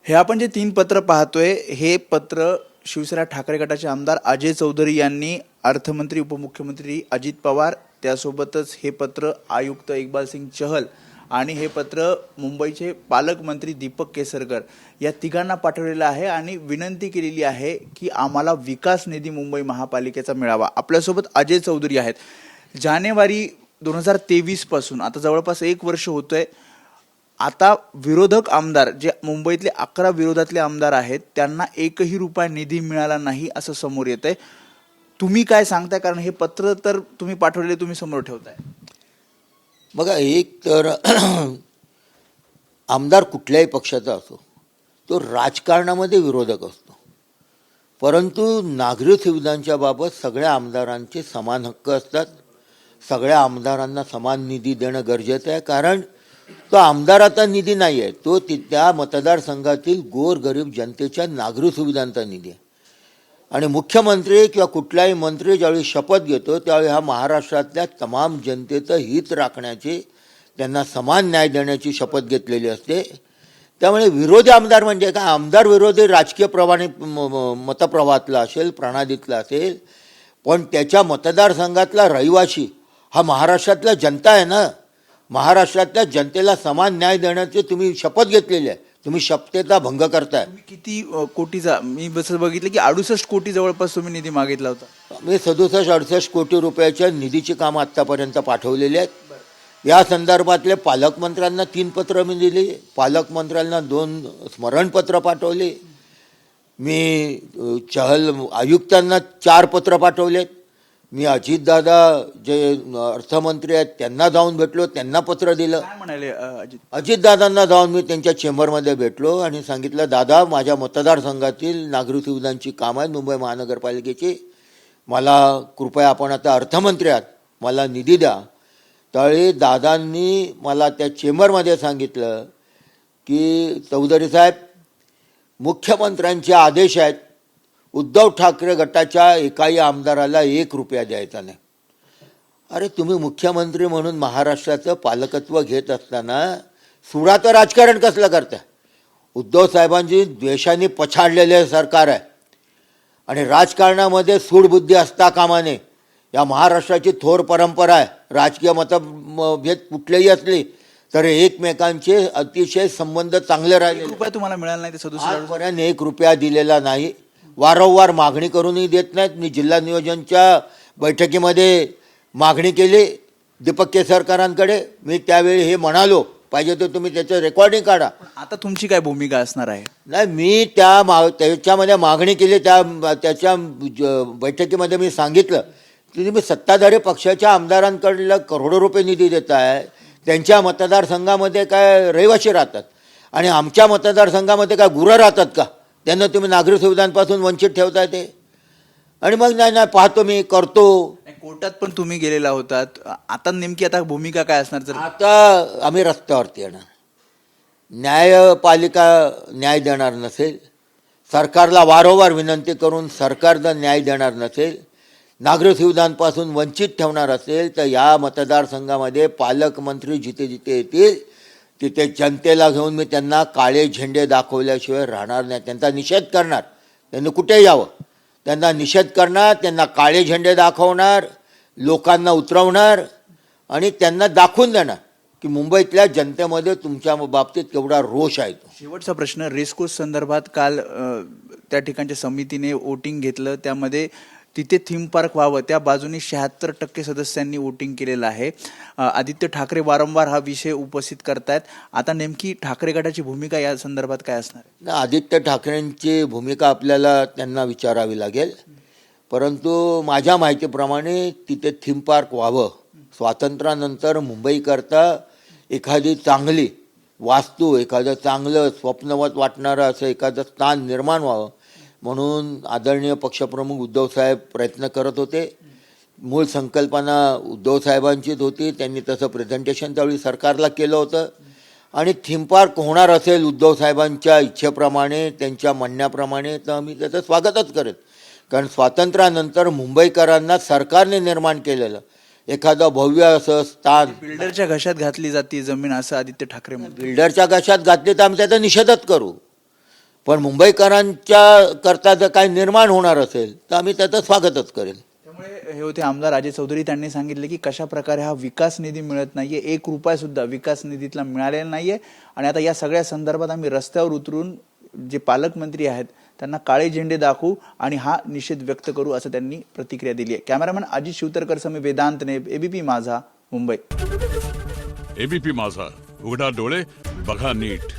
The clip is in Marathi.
हे आपण जे 3 पत्र पाहतोय हे पत्र शिवसेना ठाकरे गटाचे आमदार अजय चौधरी यांनी अर्थमंत्री उपमुख्यमंत्री अजित पवार त्यासोबतच हे पत्र आयुक्त इक्बाल सिंग चहल आणि हे पत्र मुंबईचे पालकमंत्री दीपक केसरकर या तिघांना पाठवलेलं आहे आणि विनंती केलेली आहे की आम्हाला विकास निधी मुंबई महापालिकेचा मिळावा। आपल्यासोबत अजय चौधरी आहेत। जानेवारी 2023 पासून आता जवळपास 1 वर्ष होतंय। आता विरोधक आमदार जे मुंबईतले 11 विरोधातले आमदार आहेत त्यांना 1ही रुपया निधी मिळाला नाही असं समोर येतंय। तुम्ही काय सांगताय, कारण हे पत्र तर तुम्ही पाठवलेले तुम्ही समोर ठेवताय। बघा, एक तर आमदार कुठल्याही पक्षाचा असो तो राजकारणामध्ये विरोधक असतो, परंतु नागरी सुविधांच्या बाबत सगळ्या आमदारांचे समान हक्क असतात। सगळ्या आमदारांना समान निधी देणं गरजेचं आहे, कारण तो आमदाराचा निधी नाही आहे, तो त्या मतदारसंघातील गोरगरीब जनतेच्या नागरी सुविधांचा निधी आहे। आणि मुख्यमंत्री किंवा कुठलाही मंत्री ज्यावेळी शपथ घेतो त्यावेळी हा महाराष्ट्रातल्या तमाम जनतेचं हित राखण्याची, त्यांना समान न्याय देण्याची शपथ घेतलेली असते। त्यामुळे विरोधी आमदार म्हणजे काय, आमदार विरोधी राजकीय मतप्रवाहातला असेल, प्रणालीतला असेल, पण त्याच्या मतदारसंघातला रहिवासी हा महाराष्ट्रातला जनता आहे ना। महाराष्ट्रातल्या जनतेला समान न्याय देण्याची तुम्ही शपथ घेतलेली आहे, तुम्ही शपथेचा भंग करताय। किती कोटीचा, मी बस बघितलं की 68 कोटी जवळपास तुम्ही निधी मागितला होता। मी 67-68 कोटी रुपयाच्या निधीची कामं आत्तापर्यंत पाठवलेली आहेत। या संदर्भातले पालकमंत्र्यांना 3 पत्र मी दिली, पालकमंत्र्यांना 2 स्मरणपत्र पाठवले, मी चहल आयुक्तांना 4 पत्र पाठवलेत, मी अजितदादा जे अर्थमंत्री आहेत त्यांना जाऊन भेटलो, त्यांना पत्र दिलं। काय म्हणाले अजितदादांना जाऊन मी त्यांच्या चेंबरमध्ये भेटलो आणि सांगितलं, दादा माझ्या मतदारसंघातील नागरी सुविधांची कामं आहेत मुंबई महानगरपालिकेची, मला कृपया, आपण आता अर्थमंत्री आहात, मला निधी द्या। त्यावेळी दादांनी मला त्या चेंबरमध्ये सांगितलं की चौधरी साहेब, मुख्यमंत्र्यांचे आदेश आहेत, उद्धव ठाकरे गटाच्या एकाही आमदाराला 1 रुपया द्यायचा नाही। अरे तुम्ही मुख्यमंत्री म्हणून महाराष्ट्राचं पालकत्व घेत असताना सुडाचं राजकारण कसलं करताय? उद्धव साहेबांची द्वेषाने पछाडलेले सरकार आहे आणि राजकारणामध्ये सूडबुद्धी असता कामा नये। या महाराष्ट्राची थोर परंपरा आहे, राजकीय मतभेद कुठलेही असले तर एकमेकांचे अतिशय संबंध चांगले राहिले। 1 रुपया तुम्हाला मिळाला नाही ते 67 आजपर्यंत 1 रुपया दिलेला नाही, वारंवार मागणी करूनही देत नाहीत। मी जिल्हा नियोजनच्या बैठकीमध्ये मागणी केली दीपक केसरकरांकडे, मी त्यावेळी हे म्हणालो, पाहिजे तर तुम्ही त्याचं रेकॉर्डिंग काढा। आता तुमची काय भूमिका असणार आहे? नाही, मी त्याच्यामध्ये मागणी केली, त्याच्या बैठकीमध्ये मी सांगितलं की तुम्ही सत्ताधारी पक्षाच्या आमदारांकडला करोडो रुपये निधी देत आहे, त्यांच्या मतदारसंघामध्ये काय रहिवासी राहतात आणि आमच्या मतदारसंघामध्ये काय गुरं राहतात का? त्यांना तुम्ही नागरी सुविधांपासून वंचित ठेवताय ते। आणि मग नाही पाहतो, मी करतो। कोर्टात पण तुम्ही गेलेला होतात, आता नेमकी आता भूमिका काय असणार? जर आता आम्ही रस्त्यावरती येणार, न्यायपालिका न्याय देणार नसेल, सरकारला वारंवार विनंती करून सरकार जर न्याय देणार नसेल, नागरी सुविधांपासून वंचित ठेवणार असेल, तर या मतदारसंघामध्ये पालकमंत्री जिथे जिथे येतील तिथे जनतेला घेऊन मी त्यांना काळे झेंडे दाखवल्याशिवाय राहणार नाही। त्यांचा निषेध करणार, त्यांनी कुठे यावं, त्यांना निषेध करणार, त्यांना काळे झेंडे दाखवणार, लोकांना उतरवणार आणि त्यांना दाखवून देणार की मुंबईतल्या जनतेमध्ये तुमच्या बाबतीत केवढा रोष आहे। शेवटचा प्रश्न, रेसकोर्स संदर्भात काल त्या ठिकाणच्या समितीने वोटिंग घेतलं, त्यामध्ये तिथे थीम पार्क व्हावं त्या बाजूने 76% सदस्यांनी वोटिंग केलेलं आहे। आदित्य ठाकरे वारंवार हा विषय उपस्थित करतायत, आता नेमकी ठाकरे गटाची भूमिका या संदर्भात काय असणार आहे? आदित्य ठाकरेंची भूमिका आपल्याला त्यांना विचारावी लागेल, परंतु माझ्या माहितीप्रमाणे तिथे थीम पार्क व्हावं, स्वातंत्र्यानंतर मुंबईकरता एखादी चांगली वास्तू, एखादं चांगलं स्वप्नवत वाटणारं असं एखादं स्थान निर्माण व्हावं म्हणून आदरणीय पक्षप्रमुख उद्धवसाहेब प्रयत्न करत होते। मूळ संकल्पना उद्धवसाहेबांचीच होती, त्यांनी तसं प्रेझेंटेशन त्यावेळी सरकारला केलं होतं आणि थीम पार्क होणार असेल उद्धवसाहेबांच्या इच्छेप्रमाणे, त्यांच्या म्हणण्याप्रमाणे, तर आम्ही त्याचं स्वागतच करेल। कारण स्वातंत्र्यानंतर मुंबईकरांना सरकारने निर्माण केलेलं एखादं भव्य असं स्थान, बिल्डरच्या घशात घातली जाते जमीन असं आदित्य ठाकरे म्हणतात। बिल्डरच्या घशात घातली तर आम्ही त्याचा निषेधच करू, पण मुंबईकरांच्या करता जर काही निर्माण होणार असेल तर आम्ही त्याचं स्वागतच करेल. त्यामुळे हे होते आमदार अजय चौधरी. त्यांनी सांगितले की कशा प्रकारे हा विकास निधी मिळत नाहीये, 1 रुपया सुद्धा विकास निधीतला मिळालेला नाहीये आणि आता या सगळ्या संदर्भात आम्ही रस्त्यावर उतरून जे पालकमंत्री आहेत त्यांना काळे झेंडे दाखवू आणि हा निषेध व्यक्त करू, असं त्यांनी प्रतिक्रिया दिली आहे. कॅमेरामॅन अजित शिवतरकर समी वेदांत नेब, एबीपी माझा, मुंबई. एबीपी माझा, उघडा डोळे बघा नीट.